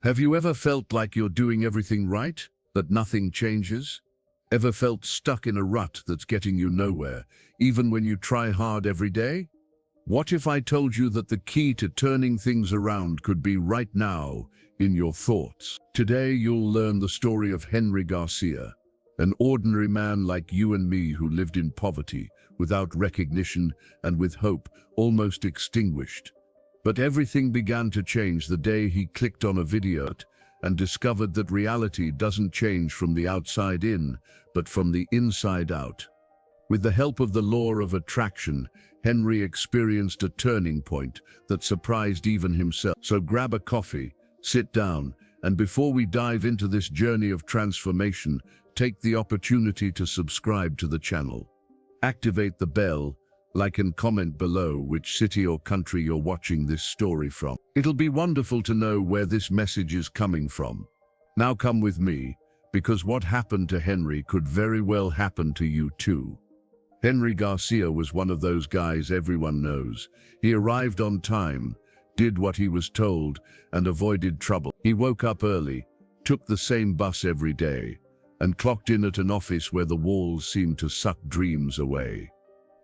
Have you ever felt like you're doing everything right, that nothing changes? Ever felt stuck in a rut that's getting you nowhere, even when you try hard every day? What if I told you that the key to turning things around could be right now, in your thoughts? Today you'll learn the story of Henry Garcia, an ordinary man like you and me who lived in poverty, without recognition and with hope almost extinguished. But everything began to change the day he clicked on a video and discovered that reality doesn't change from the outside in, but from the inside out. With the help of the law of attraction, Henry experienced a turning point that surprised even himself. So grab a coffee, sit down, and before we dive into this journey of transformation, take the opportunity to subscribe to the channel. Activate the bell, like and comment below which city or country you're watching this story from. It'll be wonderful to know where this message is coming from. Now come with me, because what happened to Henry could very well happen to you too. Henry Garcia was one of those guys everyone knows. He arrived on time, did what he was told, and avoided trouble. He woke up early, took the same bus every day, and clocked in at an office where the walls seemed to suck dreams away.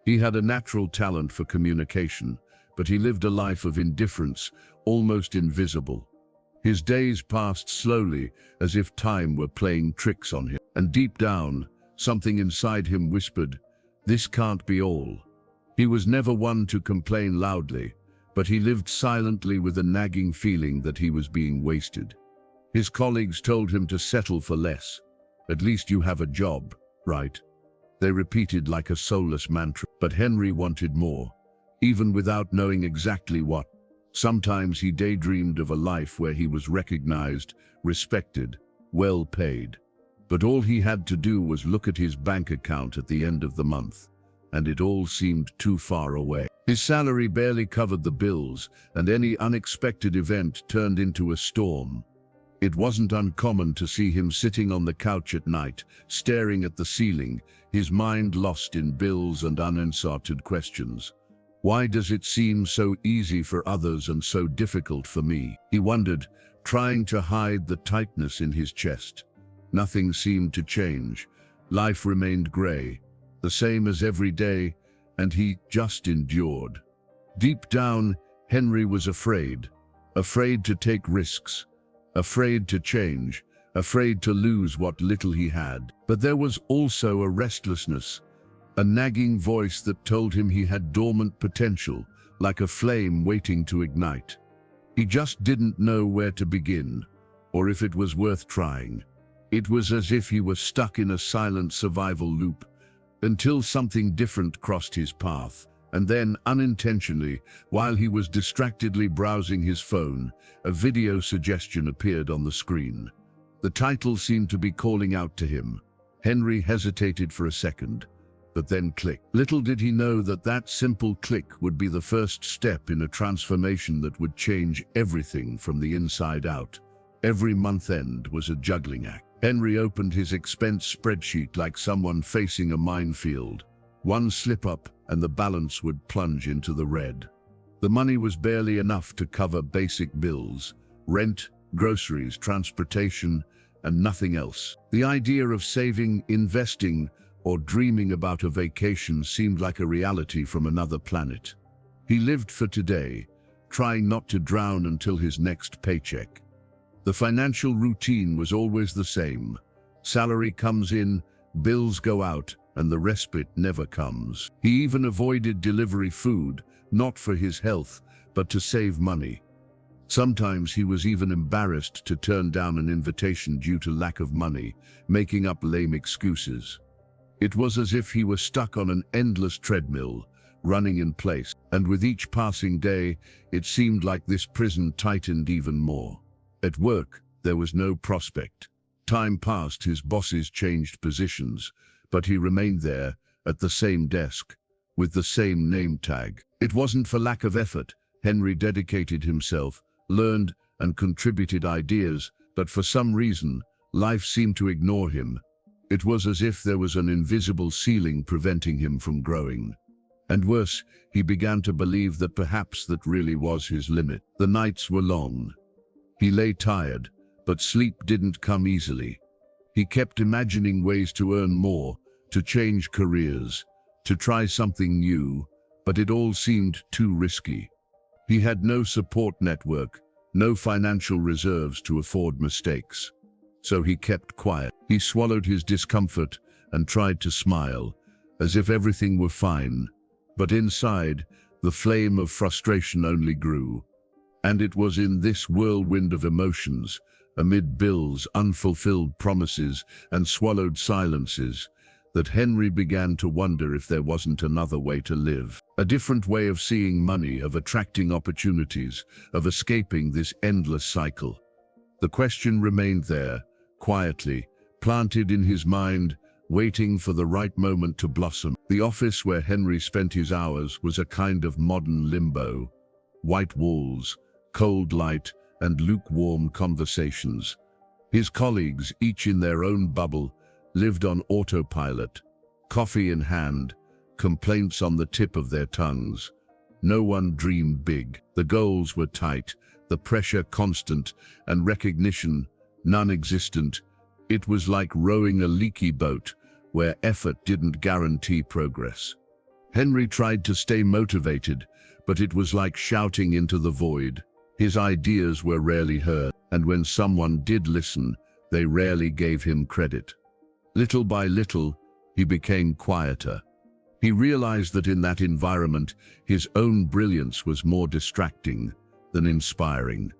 He had a natural talent for communication, but he lived a life of indifference, almost invisible. His days passed slowly, as if time were playing tricks on him. And deep down, something inside him whispered, "This can't be all." He was never one to complain loudly, but he lived silently with a nagging feeling that he was being wasted. His colleagues told him to settle for less. "At least you have a job, right?" They repeated like a soulless mantra. But Henry wanted more, even without knowing exactly what. Sometimes he daydreamed of a life where he was recognized, respected, well paid. But all he had to do was look at his bank account at the end of the month, and it all seemed too far away. His salary barely covered the bills, and any unexpected event turned into a storm. It wasn't uncommon to see him sitting on the couch at night, staring at the ceiling, his mind lost in bills and unanswered questions. Why does it seem so easy for others and so difficult for me? He wondered, trying to hide the tightness in his chest. Nothing seemed to change. Life remained gray, the same as every day, and he just endured. Deep down, Henry was afraid to take risks, afraid to change, afraid to lose what little he had. But there was also a restlessness, a nagging voice that told him he had dormant potential, like a flame waiting to ignite. He just didn't know where to begin, or if it was worth trying. It was as if he was stuck in a silent survival loop, until something different crossed his path. And then, unintentionally, while he was distractedly browsing his phone, a video suggestion appeared on the screen. The title seemed to be calling out to him. Henry hesitated for a second, but then clicked. Little did he know that that simple click would be the first step in a transformation that would change everything from the inside out. Every month end was a juggling act. Henry opened his expense spreadsheet like someone facing a minefield. One slip-up and the balance would plunge into the red. The money was barely enough to cover basic bills, rent, groceries, transportation, and nothing else. The idea of saving, investing, or dreaming about a vacation seemed like a reality from another planet. He lived for today, trying not to drown until his next paycheck. The financial routine was always the same. Salary comes in, bills go out, and the respite never comes. He even avoided delivery food, not for his health, but to save money. Sometimes he was even embarrassed to turn down an invitation due to lack of money, making up lame excuses. It was as if he was stuck on an endless treadmill, running in place, and with each passing day, it seemed like this prison tightened even more. At work, there was no prospect. Time passed, his bosses changed positions, but he remained there, at the same desk, with the same name tag. It wasn't for lack of effort. Henry dedicated himself, learned and contributed ideas, but for some reason, life seemed to ignore him. It was as if there was an invisible ceiling preventing him from growing. And worse, he began to believe that perhaps that really was his limit. The nights were long. He lay tired, but sleep didn't come easily. He kept imagining ways to earn more, to change careers, to try something new, but it all seemed too risky. He had no support network, no financial reserves to afford mistakes. So he kept quiet. He swallowed his discomfort and tried to smile, as if everything were fine. But inside, the flame of frustration only grew. And it was in this whirlwind of emotions, amid bills, unfulfilled promises, and swallowed silences, that Henry began to wonder if there wasn't another way to live. A different way of seeing money, of attracting opportunities, of escaping this endless cycle. The question remained there, quietly, planted in his mind, waiting for the right moment to blossom. The office where Henry spent his hours was a kind of modern limbo. White walls, cold light, and lukewarm conversations. His colleagues, each in their own bubble, lived on autopilot, coffee in hand, complaints on the tip of their tongues. No one dreamed big. The goals were tight, the pressure constant, and recognition non-existent. It was like rowing a leaky boat, where effort didn't guarantee progress. Henry tried to stay motivated, but it was like shouting into the void. His ideas were rarely heard, and when someone did listen, they rarely gave him credit. Little by little, he became quieter. He realized that in that environment, his own brilliance was more distracting than inspiring.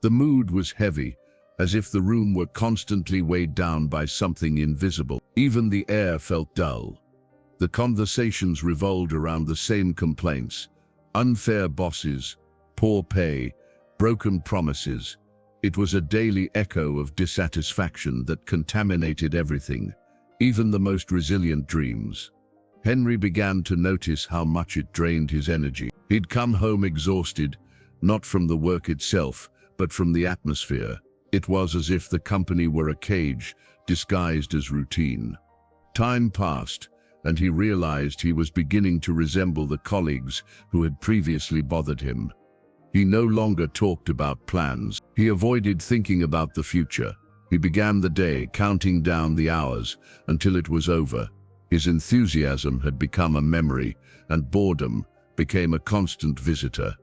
The mood was heavy, as if the room were constantly weighed down by something invisible. Even the air felt dull. The conversations revolved around the same complaints: unfair bosses, poor pay, broken promises. It was a daily echo of dissatisfaction that contaminated everything, even the most resilient dreams. Henry began to notice how much it drained his energy. He'd come home exhausted, not from the work itself, but from the atmosphere. It was as if the company were a cage, disguised as routine. Time passed, and he realized he was beginning to resemble the colleagues who had previously bothered him. He no longer talked about plans. He avoided thinking about the future. He began the day counting down the hours until it was over. His enthusiasm had become a memory, and boredom became a constant visitor.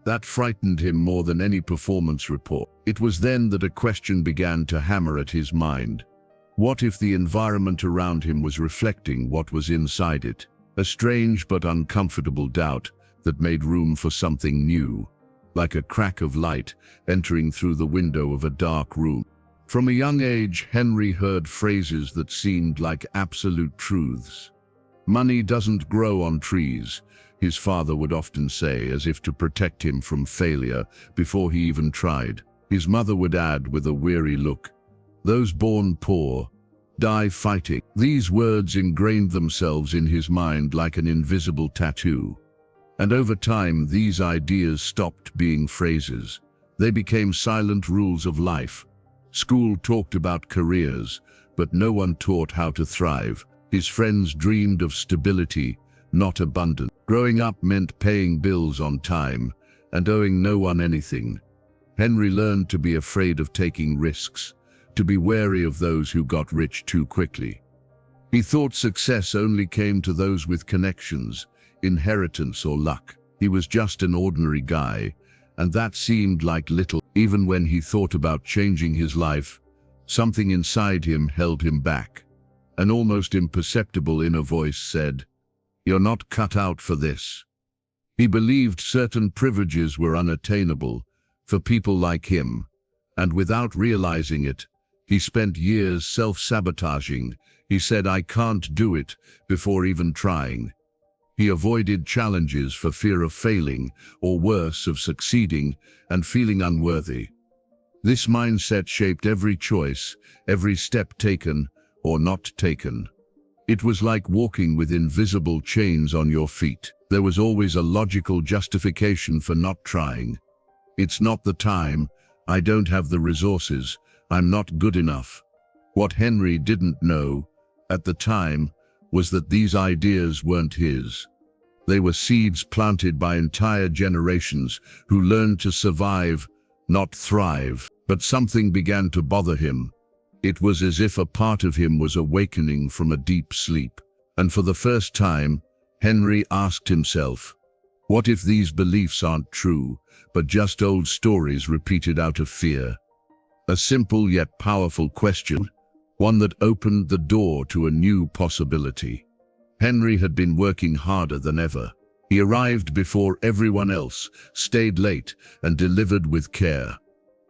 That frightened him more than any performance report. It was then that a question began to hammer at his mind. What if the environment around him was reflecting what was inside it? A strange but uncomfortable doubt that made room for something new, like a crack of light entering through the window of a dark room. From a young age, Henry heard phrases that seemed like absolute truths. Money doesn't grow on trees, his father would often say, as if to protect him from failure before he even tried. His mother would add with a weary look, "Those born poor die fighting." These words ingrained themselves in his mind like an invisible tattoo. And over time, these ideas stopped being phrases. They became silent rules of life. School talked about careers, but no one taught how to thrive. His friends dreamed of stability, not abundance. Growing up meant paying bills on time and owing no one anything. Henry learned to be afraid of taking risks, to be wary of those who got rich too quickly. He thought success only came to those with connections, inheritance or luck. He was just an ordinary guy, and that seemed like little. Even when he thought about changing his life, something inside him held him back. An almost imperceptible inner voice said, "You're not cut out for this." He believed certain privileges were unattainable for people like him, and without realizing it, he spent years self-sabotaging. He said, "I can't do it," before even trying. He avoided challenges for fear of failing, or worse, of succeeding and feeling unworthy. This mindset shaped every choice, every step taken or not taken. It was like walking with invisible chains on your feet. There was always a logical justification for not trying. "It's not the time, I don't have the resources, I'm not good enough." What Henry didn't know at the time was that these ideas weren't his. They were seeds planted by entire generations who learned to survive not thrive. But something began to bother him. It was as if a part of him was awakening from a deep sleep. And for the first time, Henry asked himself, what if these beliefs aren't true, but just old stories repeated out of fear? A simple yet powerful question, one that opened the door to a new possibility. Henry had been working harder than ever. He arrived before everyone else, stayed late, and delivered with care.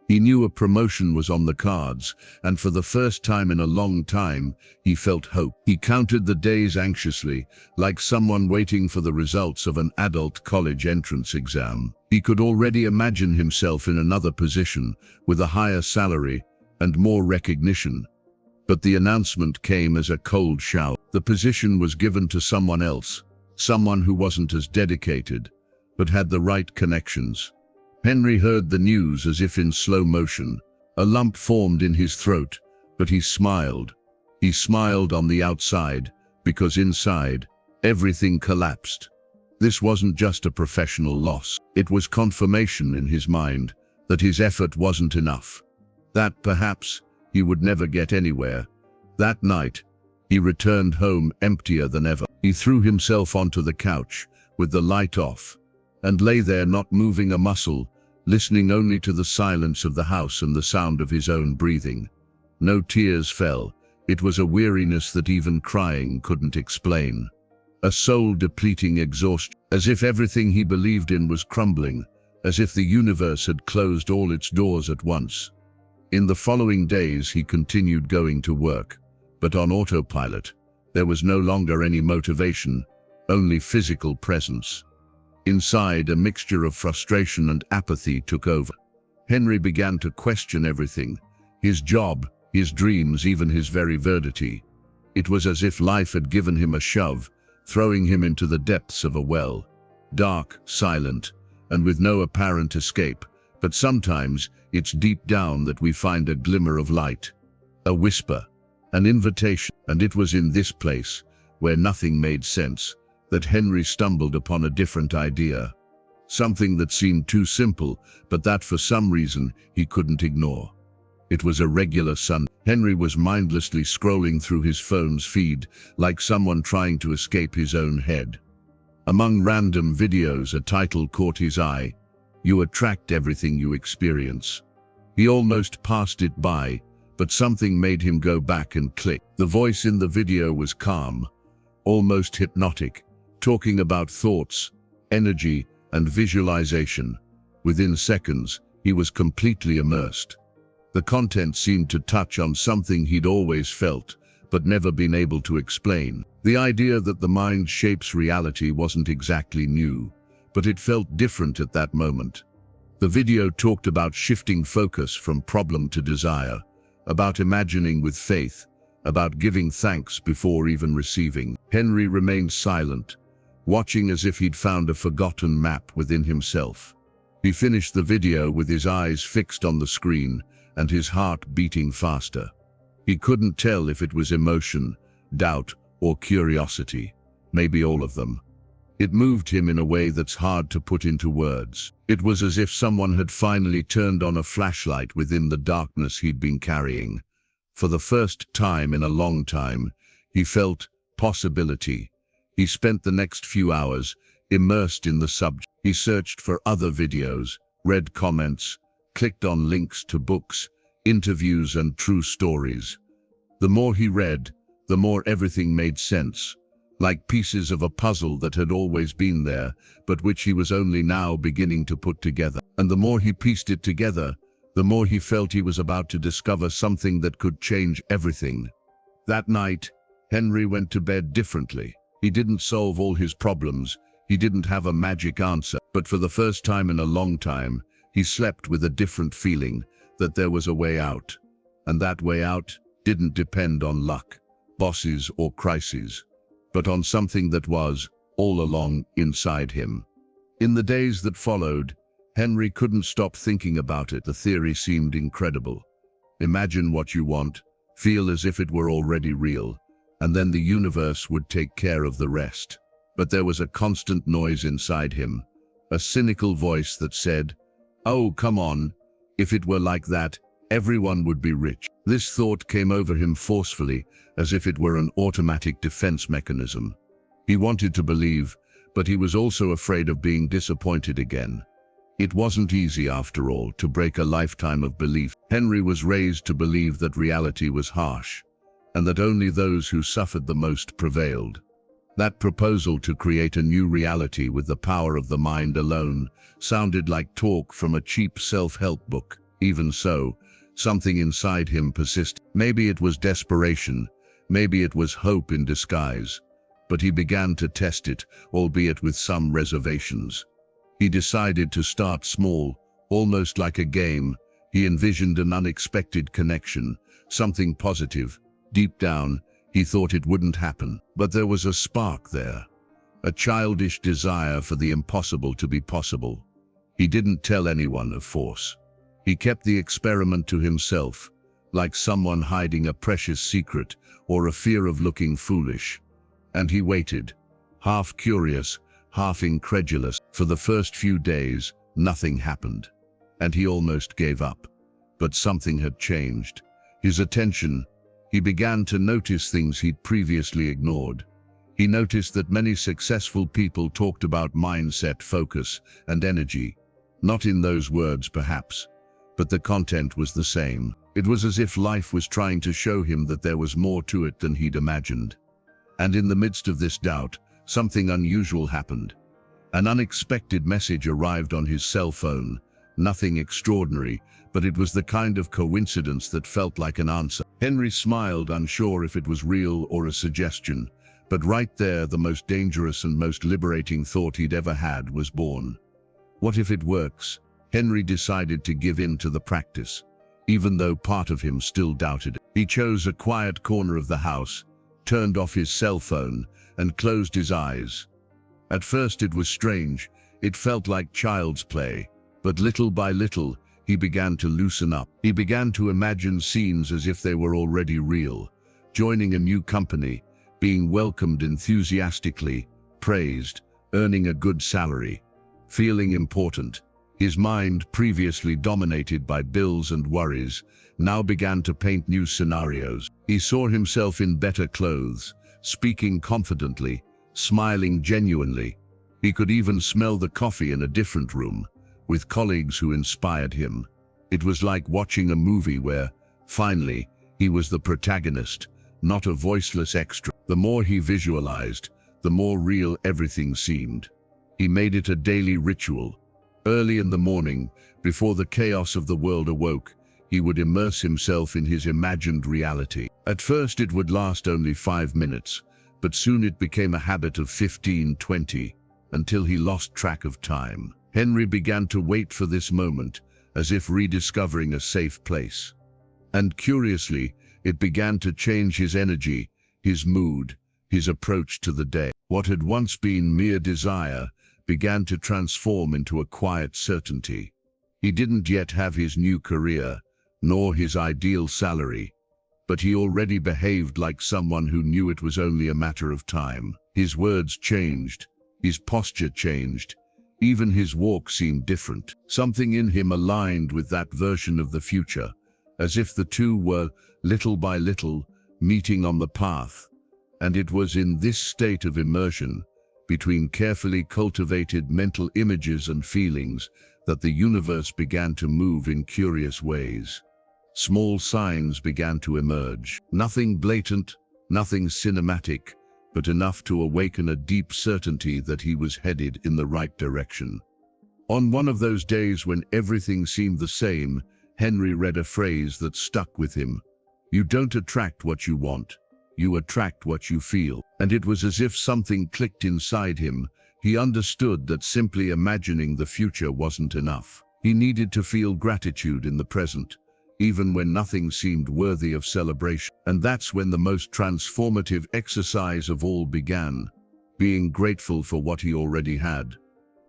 He knew a promotion was on the cards, and for the first time in a long time, he felt hope. He counted the days anxiously, like someone waiting for the results of an adult college entrance exam. He could already imagine himself in another position, with a higher salary and more recognition. But the announcement came as a cold shower. The position was given to someone else, someone who wasn't as dedicated, but had the right connections. Henry heard the news as if in slow motion. A lump formed in his throat, but he smiled. He smiled on the outside, because inside, everything collapsed. This wasn't just a professional loss. It was confirmation in his mind that his effort wasn't enough. That perhaps he would never get anywhere. That night, he returned home emptier than ever. He threw himself onto the couch, with the light off, and lay there not moving a muscle, listening only to the silence of the house and the sound of his own breathing. No tears fell. It was a weariness that even crying couldn't explain. A soul-depleting exhaustion, as if everything he believed in was crumbling, as if the universe had closed all its doors at once. In the following days he continued going to work, but on autopilot. There was no longer any motivation, only physical presence. Inside, a mixture of frustration and apathy took over. Henry began to question everything, his job, his dreams, even his very verdity. It was as if life had given him a shove, throwing him into the depths of a well, dark, silent, and with no apparent escape. But sometimes it's deep down that we find a glimmer of light, a whisper, an invitation. And it was in this place, where nothing made sense, that Henry stumbled upon a different idea. Something that seemed too simple, but that for some reason he couldn't ignore. It was a regular Sunday. Henry was mindlessly scrolling through his phone's feed, like someone trying to escape his own head. Among random videos, a title caught his eye: "You attract everything you experience." He almost passed it by, but something made him go back and click. The voice in the video was calm, almost hypnotic, talking about thoughts, energy, and visualization. Within seconds, he was completely immersed. The content seemed to touch on something he'd always felt, but never been able to explain. The idea that the mind shapes reality wasn't exactly new, but it felt different at that moment. The video talked about shifting focus from problem to desire, about imagining with faith, about giving thanks before even receiving. Henry remained silent, watching as if he'd found a forgotten map within himself. He finished the video with his eyes fixed on the screen and his heart beating faster. He couldn't tell if it was emotion, doubt, or curiosity, maybe all of them. It moved him in a way that's hard to put into words. It was as if someone had finally turned on a flashlight within the darkness he'd been carrying. For the first time in a long time, he felt possibility. He spent the next few hours immersed in the subject. He searched for other videos, read comments, clicked on links to books, interviews, and true stories. The more he read, the more everything made sense, like pieces of a puzzle that had always been there, but which he was only now beginning to put together. And the more he pieced it together, the more he felt he was about to discover something that could change everything. That night, Henry went to bed differently. He didn't solve all his problems, he didn't have a magic answer, but for the first time in a long time, he slept with a different feeling, that there was a way out. And that way out didn't depend on luck, bosses, or crises, but on something that was, all along, inside him. In the days that followed, Henry couldn't stop thinking about it. The theory seemed incredible. Imagine what you want, feel as if it were already real, and then the universe would take care of the rest. But there was a constant noise inside him, a cynical voice that said, "Oh, come on, If it were like that, everyone would be rich. This thought came over him forcefully, as if it were an automatic defense mechanism. He wanted to believe, but he was also afraid of being disappointed again. It wasn't easy, after all, to break a lifetime of belief. Henry was raised to believe that reality was harsh, and that only those who suffered the most prevailed. That proposal to create a new reality with the power of the mind alone sounded like talk from a cheap self-help book. Even so, something inside him persisted. Maybe it was desperation, maybe it was hope in disguise, but he began to test it, albeit with some reservations. He decided to start small, almost like a game. He envisioned an unexpected connection, something positive. Deep down, he thought it wouldn't happen, but there was a spark there, a childish desire for the impossible to be possible. He didn't tell anyone, of course. He kept the experiment to himself, like someone hiding a precious secret or a fear of looking foolish. And he waited, half curious, half incredulous. For the first few days, nothing happened, and he almost gave up. But something had changed. His attention, he began to notice things he'd previously ignored. He noticed that many successful people talked about mindset, focus, and energy. Not in those words, perhaps, but the content was the same. It was as if life was trying to show him that there was more to it than he'd imagined. And in the midst of this doubt, something unusual happened. An unexpected message arrived on his cell phone. Nothing extraordinary, but it was the kind of coincidence that felt like an answer. Henry smiled, unsure if it was real or a suggestion. But right there, the most dangerous and most liberating thought he'd ever had was born. What if it works? Henry decided to give in to the practice, even though part of him still doubted it. He chose a quiet corner of the house, turned off his cell phone, and closed his eyes. At first it was strange. It felt like child's play. But little by little, he began to loosen up. He began to imagine scenes as if they were already real. Joining a new company, being welcomed enthusiastically, praised, earning a good salary, feeling important. His mind, previously dominated by bills and worries, now began to paint new scenarios. He saw himself in better clothes, speaking confidently, smiling genuinely. He could even smell the coffee in a different room, with colleagues who inspired him. It was like watching a movie where, finally, he was the protagonist, not a voiceless extra. The more he visualized, the more real everything seemed. He made it a daily ritual. Early in the morning, before the chaos of the world awoke, he would immerse himself in his imagined reality. At first it would last only 5 minutes, but soon it became a habit of 15, 20, until he lost track of time. Henry began to wait for this moment, as if rediscovering a safe place. And curiously, it began to change his energy, his mood, his approach to the day. What had once been mere desire began to transform into a quiet certainty. He didn't yet have his new career, nor his ideal salary, but he already behaved like someone who knew it was only a matter of time. His words changed, his posture changed, even his walk seemed different. Something in him aligned with that version of the future, as if the two were, little by little, meeting on the path. And it was in this state of immersion, between carefully cultivated mental images and feelings, that the universe began to move in curious ways. Small signs began to emerge. Nothing blatant, nothing cinematic, but enough to awaken a deep certainty that he was headed in the right direction. On one of those days when everything seemed the same, Henry read a phrase that stuck with him. "You don't attract what you want. You attract what you feel." And it was as if something clicked inside him. He understood that simply imagining the future wasn't enough. He needed to feel gratitude in the present, even when nothing seemed worthy of celebration. And that's when the most transformative exercise of all began, being grateful for what he already had.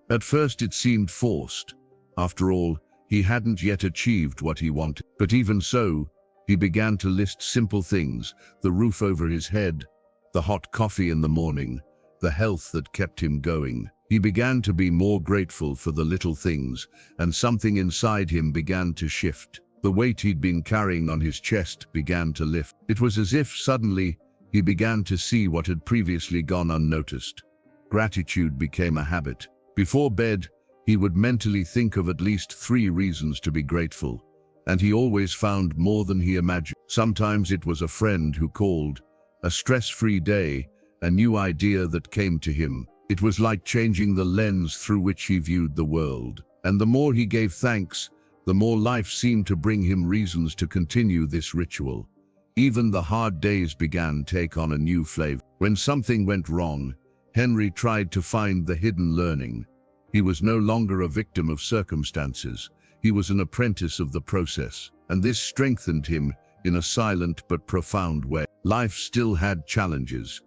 At first it seemed forced. After all, he hadn't yet achieved what he wanted. But even so, he began to list simple things: the roof over his head, the hot coffee in the morning, the health that kept him going. He began to be more grateful for the little things, and something inside him began to shift. The weight he'd been carrying on his chest began to lift. It was as if suddenly he began to see what had previously gone unnoticed. Gratitude became a habit. Before bed, he would mentally think of at least 3 reasons to be grateful, and he always found more than he imagined. Sometimes it was a friend who called, a stress-free day, a new idea that came to him. It was like changing the lens through which he viewed the world. And the more he gave thanks, the more life seemed to bring him reasons to continue this ritual. Even the hard days began to take on a new flavor. When something went wrong, Henry tried to find the hidden learning. He was no longer a victim of circumstances. He was an apprentice of the process, and this strengthened him in a silent but profound way. Life still had challenges,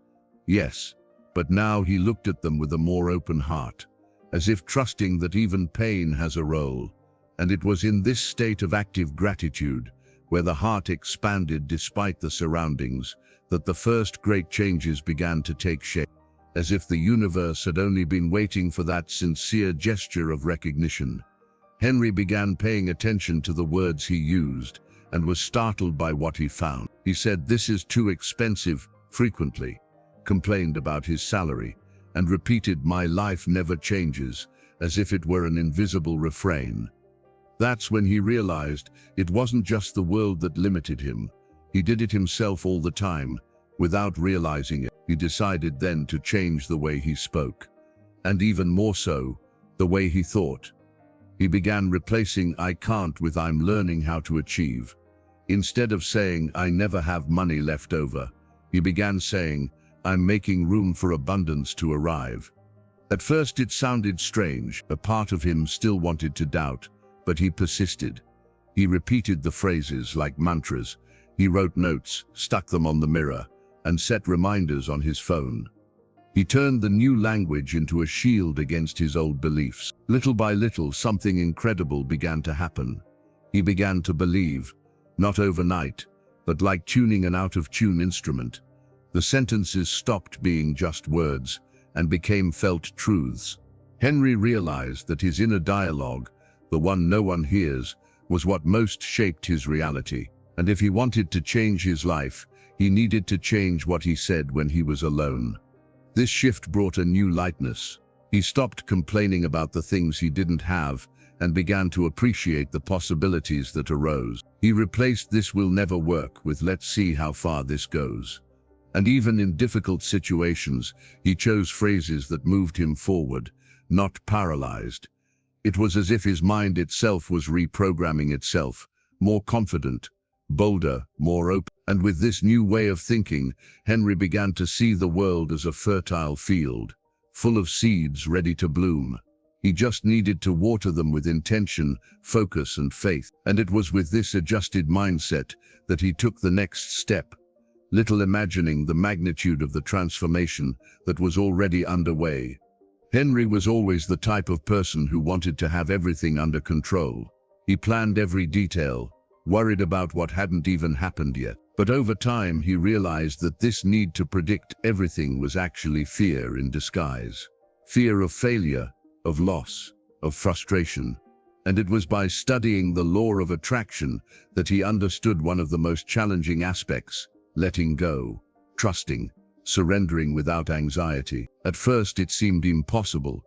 yes, but now he looked at them with a more open heart, as if trusting that even pain has a role. And it was in this state of active gratitude, where the heart expanded despite the surroundings, that the first great changes began to take shape, as if the universe had only been waiting for that sincere gesture of recognition. Henry began paying attention to the words he used, and was startled by what he found. He said, "This is too expensive," frequently, complained about his salary, and repeated, "My life never changes," as if it were an invisible refrain. That's when he realized it wasn't just the world that limited him. He did it himself all the time, without realizing it. He decided then to change the way he spoke, and even more so, the way he thought. He began replacing "I can't" with "I'm learning how to achieve." Instead of saying "I never have money left over," he began saying, "I'm making room for abundance to arrive." At first it sounded strange. A part of him still wanted to doubt, but he persisted. He repeated the phrases like mantras. He wrote notes, stuck them on the mirror, and set reminders on his phone. He turned the new language into a shield against his old beliefs. Little by little, something incredible began to happen. He began to believe, not overnight, but like tuning an out-of-tune instrument. The sentences stopped being just words and became felt truths. Henry realized that his inner dialogue, the one no one hears, was what most shaped his reality. And if he wanted to change his life, he needed to change what he said when he was alone. This shift brought a new lightness. He stopped complaining about the things he didn't have and began to appreciate the possibilities that arose. He replaced "this will never work" with "let's see how far this goes." And even in difficult situations, he chose phrases that moved him forward, not paralyzed. It was as if his mind itself was reprogramming itself, more confident, bolder, more open. And with this new way of thinking, Henry began to see the world as a fertile field, full of seeds ready to bloom. He just needed to water them with intention, focus, and faith. And it was with this adjusted mindset that he took the next step, little imagining the magnitude of the transformation that was already underway. Henry was always the type of person who wanted to have everything under control. He planned every detail, worried about what hadn't even happened yet. But over time, he realized that this need to predict everything was actually fear in disguise. Fear of failure, of loss, of frustration. And it was by studying the law of attraction that he understood one of the most challenging aspects: letting go, trusting, surrendering without anxiety. At first it seemed impossible.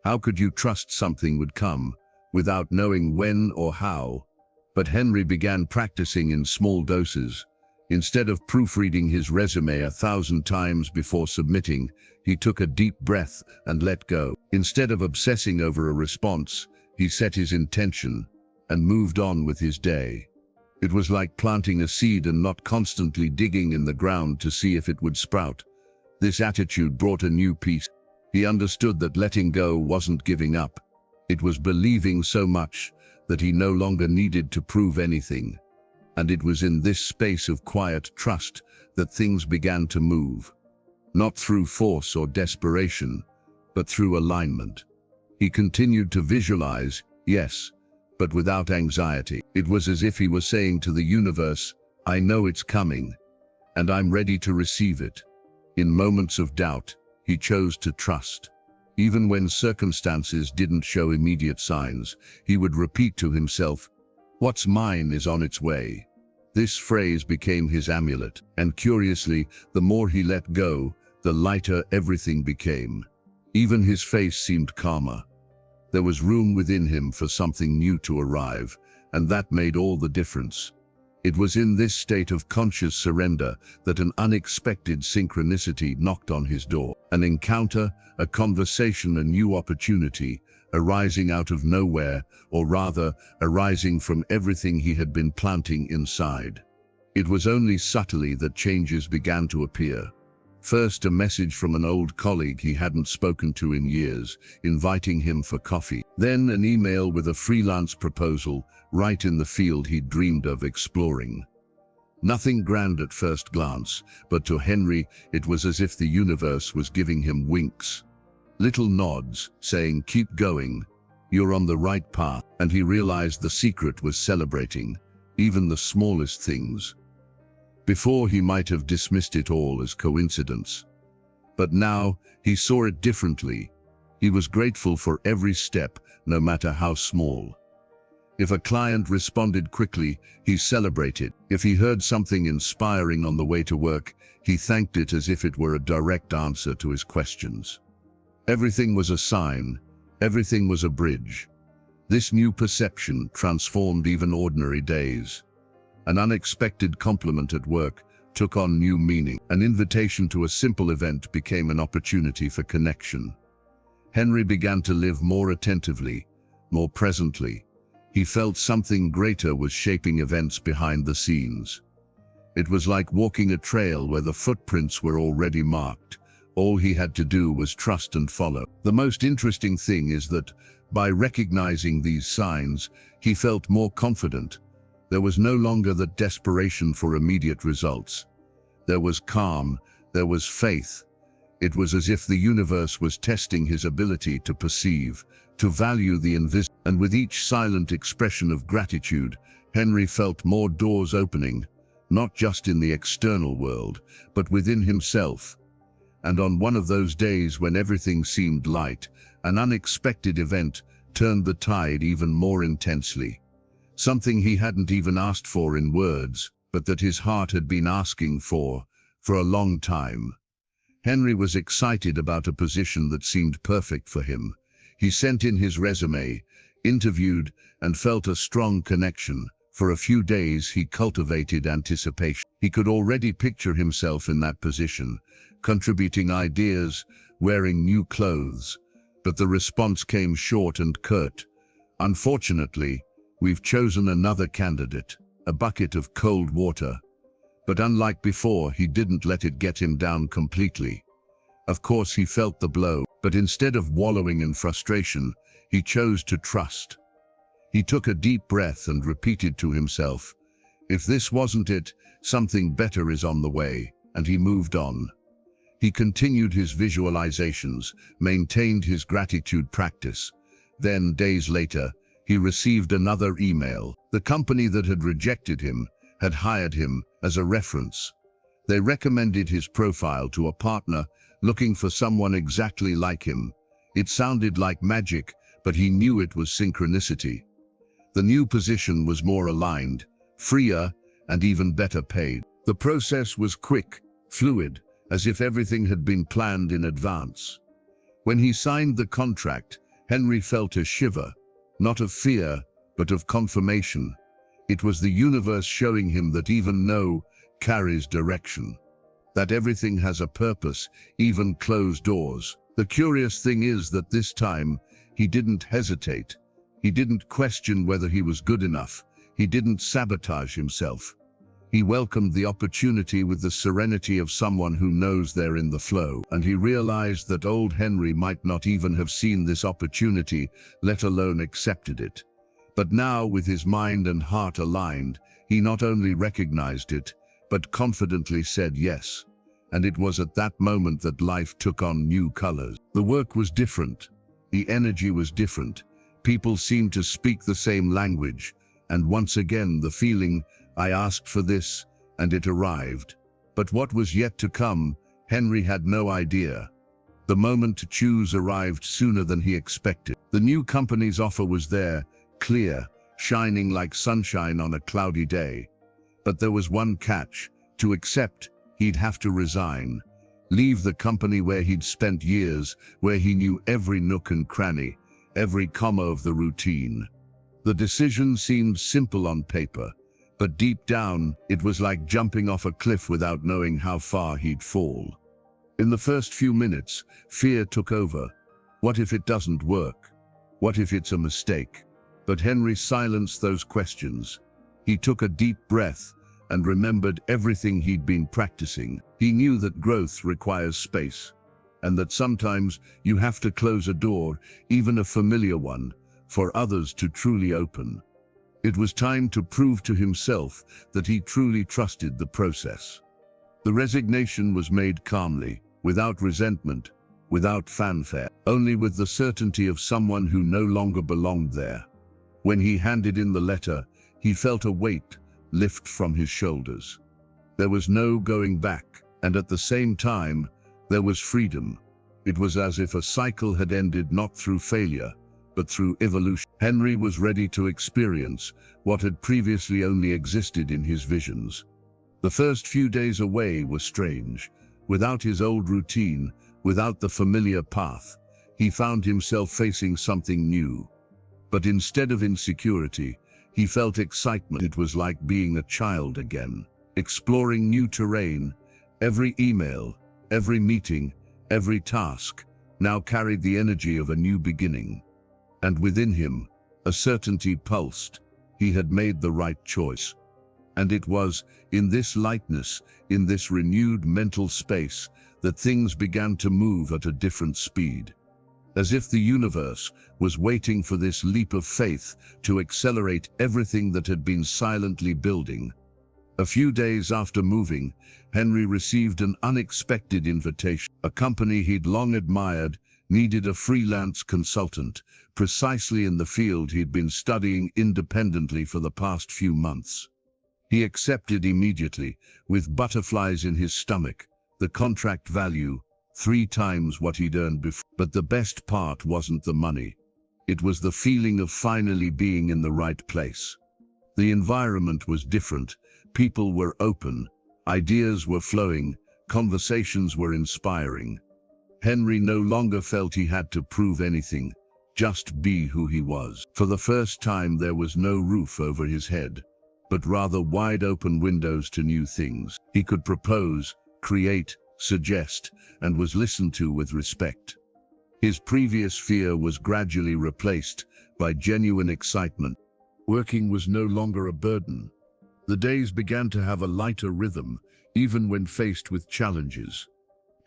How could you trust something would come without knowing when or how? But Henry began practicing in small doses. Instead of proofreading his resume 1,000 times before submitting, he took a deep breath and let go. Instead of obsessing over a response, he set his intention and moved on with his day. It was like planting a seed and not constantly digging in the ground to see if it would sprout. This attitude brought a new peace. He understood that letting go wasn't giving up. It was believing so much that he no longer needed to prove anything. And it was in this space of quiet trust that things began to move. Not through force or desperation, but through alignment. He continued to visualize, yes, but without anxiety. It was as if he was saying to the universe, "I know it's coming, and I'm ready to receive it." In moments of doubt, he chose to trust. Even when circumstances didn't show immediate signs, he would repeat to himself, "What's mine is on its way." This phrase became his amulet, and curiously, the more he let go, the lighter everything became. Even his face seemed calmer. There was room within him for something new to arrive, and that made all the difference. It was in this state of conscious surrender that an unexpected synchronicity knocked on his door. An encounter, a conversation, a new opportunity, arising out of nowhere, or rather, arising from everything he had been planting inside. It was only subtly that changes began to appear. First, a message from an old colleague he hadn't spoken to in years, inviting him for coffee. Then an email with a freelance proposal, right in the field he'd dreamed of exploring. Nothing grand at first glance, but to Henry it was as if the universe was giving him winks. Little nods, saying, "Keep going, you're on the right path," and he realized the secret was celebrating, even the smallest things. Before, he might have dismissed it all as coincidence. But now, he saw it differently. He was grateful for every step, no matter how small. If a client responded quickly, he celebrated. If he heard something inspiring on the way to work, he thanked it as if it were a direct answer to his questions. Everything was a sign, everything was a bridge. This new perception transformed even ordinary days. An unexpected compliment at work took on new meaning. An invitation to a simple event became an opportunity for connection. Henry began to live more attentively, more presently. He felt something greater was shaping events behind the scenes. It was like walking a trail where the footprints were already marked. All he had to do was trust and follow. The most interesting thing is that, by recognizing these signs, he felt more confident. There was no longer the desperation for immediate results. There was calm, there was faith. It was as if the universe was testing his ability to perceive, to value the invisible. And with each silent expression of gratitude, Henry felt more doors opening, not just in the external world, but within himself. And on one of those days when everything seemed light, an unexpected event turned the tide even more intensely. Something he hadn't even asked for in words, but that his heart had been asking for a long time. Henry was excited about a position that seemed perfect for him. He sent in his resume, interviewed, and felt a strong connection. For a few days he cultivated anticipation. He could already picture himself in that position, contributing ideas, wearing new clothes. But the response came short and curt. "Unfortunately, we've chosen another candidate," a bucket of cold water. But unlike before, he didn't let it get him down completely. Of course, he felt the blow, but instead of wallowing in frustration, he chose to trust. He took a deep breath and repeated to himself, "If this wasn't it, something better is on the way," and he moved on. He continued his visualizations, maintained his gratitude practice. Then, days later, he received another email. The company that had rejected him had hired him as a reference. They recommended his profile to a partner looking for someone exactly like him. It sounded like magic, but he knew it was synchronicity. The new position was more aligned, freer, and even better paid. The process was quick, fluid, as if everything had been planned in advance. When he signed the contract, Henry felt a shiver. Not of fear, but of confirmation. It was the universe showing him that even no carries direction. That everything has a purpose, even closed doors. The curious thing is that this time, he didn't hesitate. He didn't question whether he was good enough. He didn't sabotage himself. He welcomed the opportunity with the serenity of someone who knows they're in the flow, and he realized that old Henry might not even have seen this opportunity, let alone accepted it. But now, with his mind and heart aligned, he not only recognized it, but confidently said yes. And it was at that moment that life took on new colors. The work was different. The energy was different. People seemed to speak the same language. And once again, the feeling, "I asked for this, and it arrived." But what was yet to come, Henry had no idea. The moment to choose arrived sooner than he expected. The new company's offer was there, clear, shining like sunshine on a cloudy day. But there was one catch. To accept, he'd have to resign. Leave the company where he'd spent years, where he knew every nook and cranny, every comma of the routine. The decision seemed simple on paper, but deep down, it was like jumping off a cliff without knowing how far he'd fall. In the first few minutes, fear took over. What if it doesn't work? What if it's a mistake? But Henry silenced those questions. He took a deep breath and remembered everything he'd been practicing. He knew that growth requires space, and that sometimes you have to close a door, even a familiar one, for others to truly open. It was time to prove to himself that he truly trusted the process. The resignation was made calmly, without resentment, without fanfare, only with the certainty of someone who no longer belonged there. When he handed in the letter, he felt a weight lift from his shoulders. There was no going back, and at the same time, there was freedom. It was as if a cycle had ended not through failure, but through evolution. Henry was ready to experience what had previously only existed in his visions. The first few days away were strange. Without his old routine, without the familiar path, he found himself facing something new. But instead of insecurity, he felt excitement. It was like being a child again, exploring new terrain. Every email, every meeting, every task now carried the energy of a new beginning. And within him, a certainty pulsed. He had made the right choice. And it was in this lightness, in this renewed mental space, that things began to move at a different speed. As if the universe was waiting for this leap of faith to accelerate everything that had been silently building. A few days after moving, Henry received an unexpected invitation. A company he'd long admired needed a freelance consultant, precisely in the field he'd been studying independently for the past few months. He accepted immediately, with butterflies in his stomach. The contract value, 3 times what he'd earned before. But the best part wasn't the money. It was the feeling of finally being in the right place. The environment was different. People were open. Ideas were flowing. Conversations were inspiring. Henry no longer felt he had to prove anything, just be who he was. For the first time, there was no roof over his head, but rather wide open windows to new things. He could propose, create, suggest, and was listened to with respect. His previous fear was gradually replaced by genuine excitement. Working was no longer a burden. The days began to have a lighter rhythm, even when faced with challenges.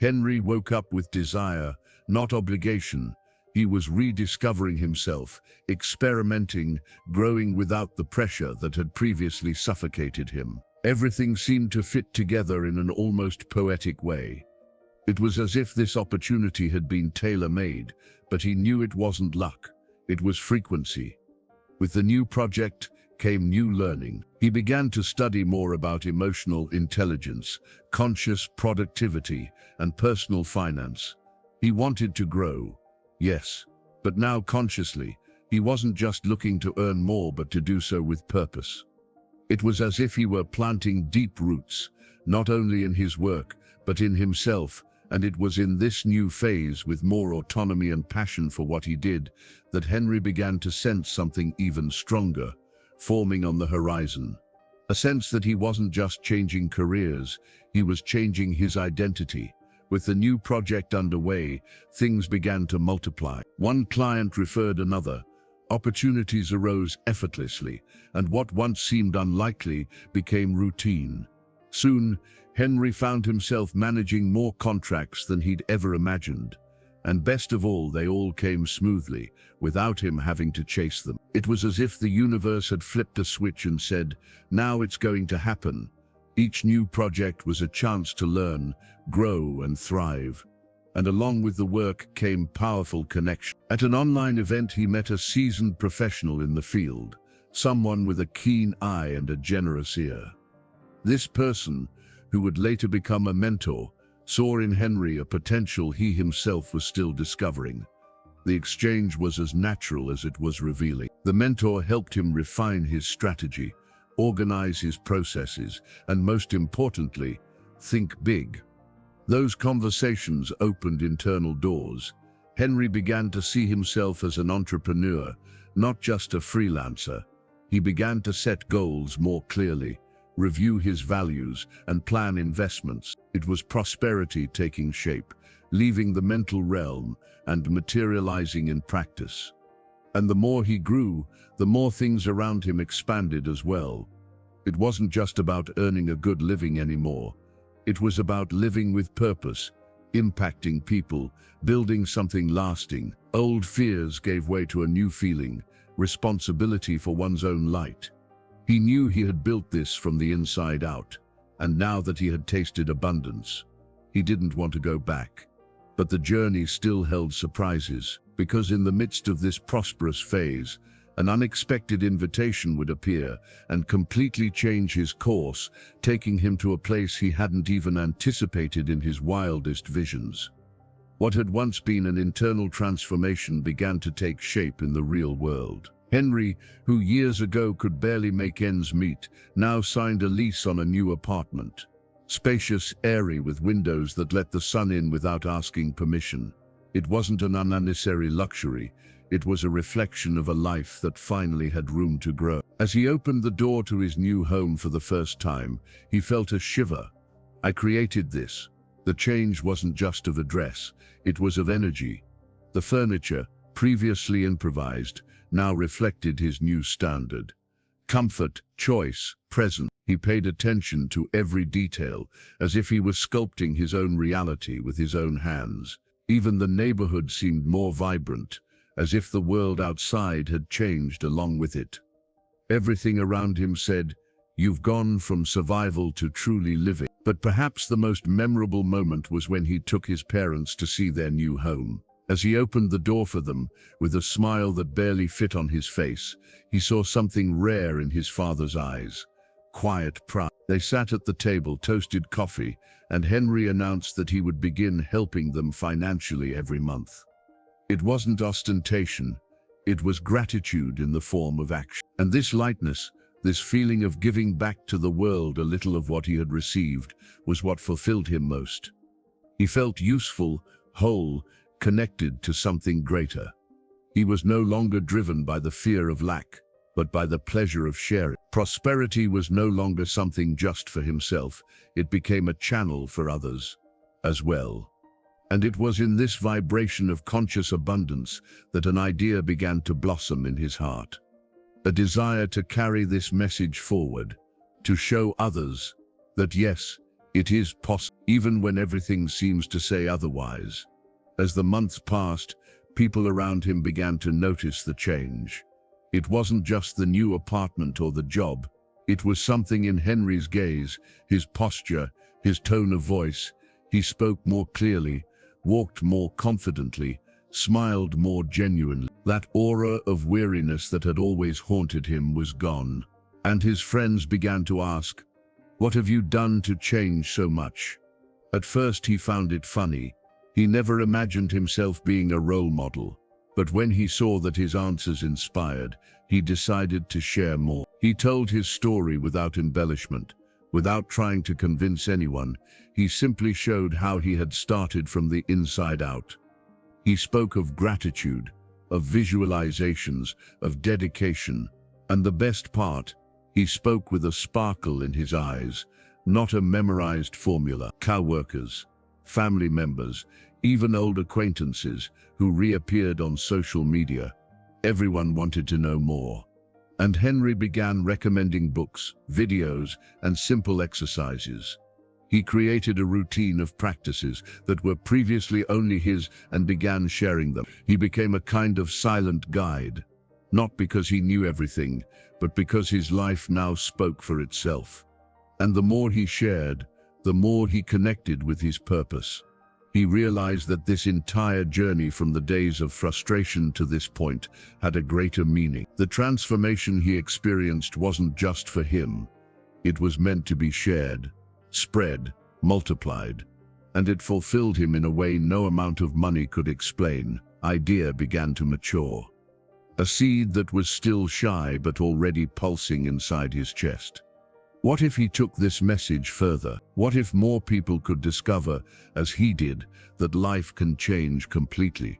Henry woke up with desire, not obligation. He was rediscovering himself, experimenting, growing without the pressure that had previously suffocated him. Everything seemed to fit together in an almost poetic way. It was as if this opportunity had been tailor-made, but he knew it wasn't luck. It was frequency. With the new project came new learning. He began to study more about emotional intelligence, conscious productivity, and personal finance. He wanted to grow, yes, but now consciously. He wasn't just looking to earn more, but to do so with purpose. It was as if he were planting deep roots, not only in his work, but in himself. And it was in this new phase, with more autonomy and passion for what he did, that Henry began to sense something even stronger, forming on the horizon. A sense that he wasn't just changing careers, he was changing his identity. With the new project underway, things began to multiply. One client referred another. Opportunities arose effortlessly, and what once seemed unlikely became routine. Soon, Henry found himself managing more contracts than he'd ever imagined. And best of all, they all came smoothly, without him having to chase them. It was as if the universe had flipped a switch and said, now it's going to happen. Each new project was a chance to learn, grow, and thrive. And along with the work came powerful connection. At an online event, he met a seasoned professional in the field, someone with a keen eye and a generous ear. This person, who would later become a mentor, saw in Henry a potential he himself was still discovering. The exchange was as natural as it was revealing. The mentor helped him refine his strategy, organize his processes, and most importantly, think big. Those conversations opened internal doors. Henry began to see himself as an entrepreneur, not just a freelancer. He began to set goals more clearly, review his values, and plan investments. It was prosperity taking shape, leaving the mental realm and materializing in practice. And the more he grew, the more things around him expanded as well. It wasn't just about earning a good living anymore. It was about living with purpose, impacting people, building something lasting. Old fears gave way to a new feeling, responsibility for one's own light. He knew he had built this from the inside out, and now that he had tasted abundance, he didn't want to go back. But the journey still held surprises, because in the midst of this prosperous phase, an unexpected invitation would appear and completely change his course, taking him to a place he hadn't even anticipated in his wildest visions. What had once been an internal transformation began to take shape in the real world. Henry, who years ago could barely make ends meet, now signed a lease on a new apartment. Spacious, airy, with windows that let the sun in without asking permission. It wasn't an unnecessary luxury. It was a reflection of a life that finally had room to grow. As he opened the door to his new home for the first time, he felt a shiver. I created this. The change wasn't just of address, it was of energy. The furniture, previously improvised, now reflected his new standard. Comfort, choice, presence. He paid attention to every detail, as if he was sculpting his own reality with his own hands. Even the neighborhood seemed more vibrant, as if the world outside had changed along with it. Everything around him said, "You've gone from survival to truly living." But perhaps the most memorable moment was when he took his parents to see their new home. As he opened the door for them, with a smile that barely fit on his face, he saw something rare in his father's eyes: quiet pride. They sat at the table, toasted coffee, and Henry announced that he would begin helping them financially every month. It wasn't ostentation, it was gratitude in the form of action. And this lightness, this feeling of giving back to the world a little of what he had received, was what fulfilled him most. He felt useful, whole, connected to something greater. He was no longer driven by the fear of lack, but by the pleasure of sharing. Prosperity was no longer something just for himself, it became a channel for others as well. And it was in this vibration of conscious abundance that an idea began to blossom in his heart. A desire to carry this message forward, to show others that yes, it is possible, even when everything seems to say otherwise. As the months passed, people around him began to notice the change. It wasn't just the new apartment or the job. It was something in Henry's gaze, his posture, his tone of voice. He spoke more clearly, walked more confidently, smiled more genuinely. That aura of weariness that had always haunted him was gone. And his friends began to ask, "What have you done to change so much?" At first he found it funny. He never imagined himself being a role model. But when he saw that his answers inspired, he decided to share more. He told his story without embellishment, without trying to convince anyone. He simply showed how he had started from the inside out. He spoke of gratitude, of visualizations, of dedication, and the best part, he spoke with a sparkle in his eyes, not a memorized formula. Co-workers, family members, even old acquaintances who reappeared on social media. Everyone wanted to know more. And Henry began recommending books, videos, and simple exercises. He created a routine of practices that were previously only his and began sharing them. He became a kind of silent guide, not because he knew everything, but because his life now spoke for itself. And the more he shared, the more he connected with his purpose. He realized that this entire journey from the days of frustration to this point had a greater meaning. The transformation he experienced wasn't just for him. It was meant to be shared, spread, multiplied. and it fulfilled him in a way no amount of money could explain. Idea began to mature. A seed that was still shy but already pulsing inside his chest. What if he took this message further? What if more people could discover, as he did, that life can change completely?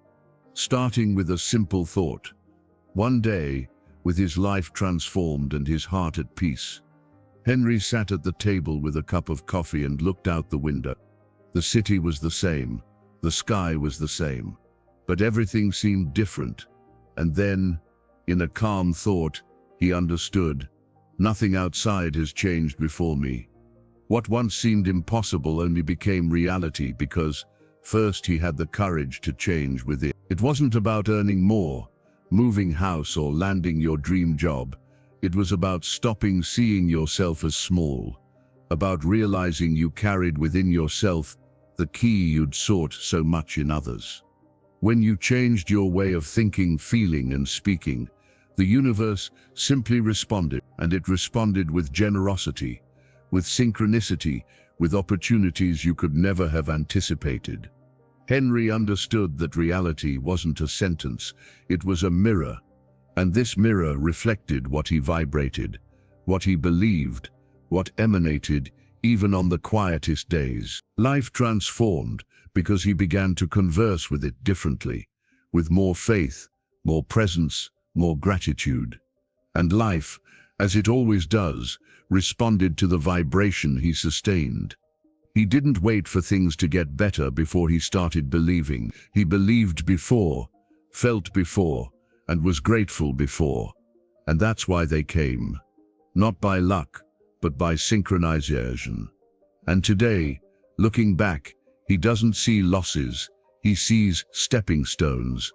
Starting with a simple thought. One day, with his life transformed and his heart at peace, Henry sat at the table with a cup of coffee and looked out the window. The city was the same, the sky was the same, but everything seemed different. And then, in a calm thought, he understood. Nothing outside has changed before me. What once seemed impossible only became reality because, first, he had the courage to change within. It wasn't about earning more, moving house, or landing your dream job. It was about stopping seeing yourself as small, about realizing you carried within yourself the key you'd sought so much in others. When you changed your way of thinking, feeling, and speaking, the universe simply responded, and it responded with generosity, with synchronicity, with opportunities you could never have anticipated. Henry understood that reality wasn't a sentence, it was a mirror, and this mirror reflected what he vibrated, what he believed, what emanated even on the quietest days. Life transformed because he began to converse with it differently, with more faith, more presence, more gratitude. And life, as it always does, responded to the vibration he sustained. He didn't wait for things to get better before he started believing. He believed before, felt before, and was grateful before. And that's why they came. Not by luck, but by synchronization. And today, looking back, he doesn't see losses, he sees stepping stones.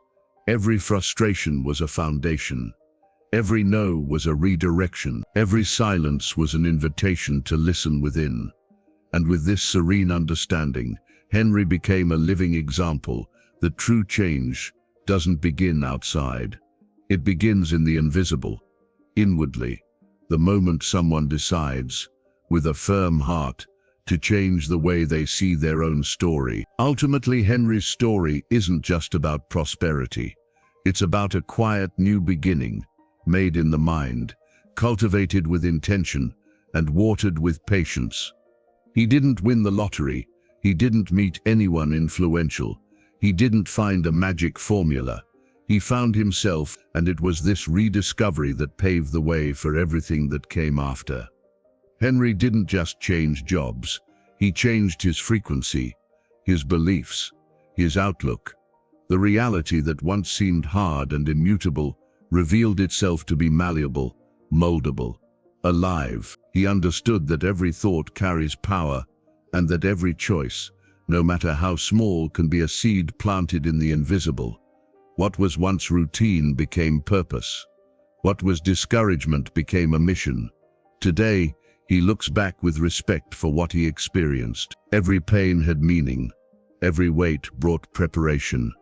Every frustration was a foundation. Every no was a redirection. Every silence was an invitation to listen within. And with this serene understanding, Henry became a living example that true change doesn't begin outside. It begins in the invisible, inwardly, the moment someone decides, with a firm heart, to change the way they see their own story. Ultimately, Henry's story isn't just about prosperity. It's about a quiet new beginning, made in the mind, cultivated with intention, and watered with patience. He didn't win the lottery. He didn't meet anyone influential. He didn't find a magic formula. He found himself, and it was this rediscovery that paved the way for everything that came after. Henry didn't just change jobs. He changed his frequency, his beliefs, his outlook. The reality that once seemed hard and immutable revealed itself to be malleable, moldable, alive. He understood that every thought carries power, and that every choice, no matter how small, can be a seed planted in the invisible. What was once routine became purpose. What was discouragement became a mission. Today, he looks back with respect for what he experienced. Every pain had meaning. Every weight brought preparation.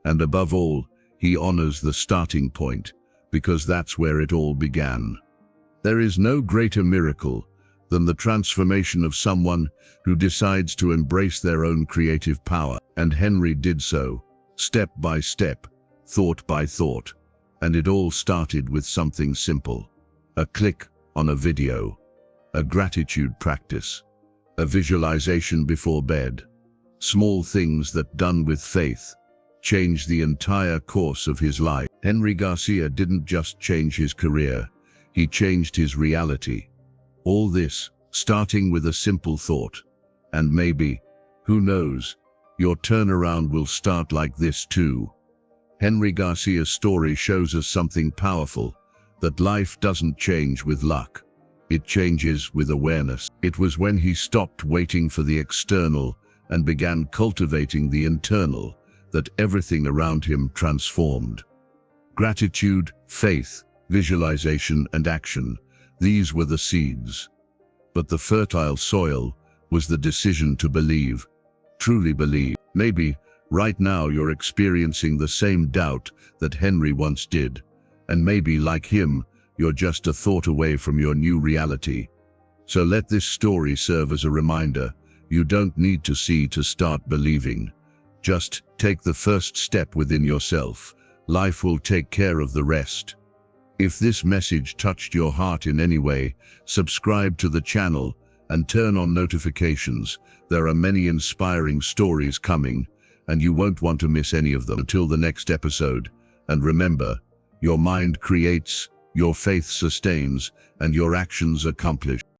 And above all, he honors the starting point, because that's where it all began. There is no greater miracle than the transformation of someone who decides to embrace their own creative power. And Henry did so, step by step, thought by thought. And it all started with something simple. A click on a video. A gratitude practice, a visualization before bed. Small things that, done with faith, changed the entire course of his life. Henry Garcia didn't just change his career, he changed his reality. All this, starting with a simple thought. And maybe, who knows, your turnaround will start like this too. Henry Garcia's story shows us something powerful, that life doesn't change with luck. It changes with awareness. It was when he stopped waiting for the external and began cultivating the internal that everything around him transformed. Gratitude, faith, visualization, and action, these were the seeds. But the fertile soil was the decision to believe, truly believe. Maybe, right now you're experiencing the same doubt that Henry once did, and maybe, like him, you're just a thought away from your new reality. So let this story serve as a reminder. You don't need to see to start believing. Just take the first step within yourself. Life will take care of the rest. If this message touched your heart in any way, subscribe to the channel and turn on notifications. There are many inspiring stories coming, and you won't want to miss any of them. Until the next episode, and remember, your mind creates, your faith sustains, and your actions accomplish.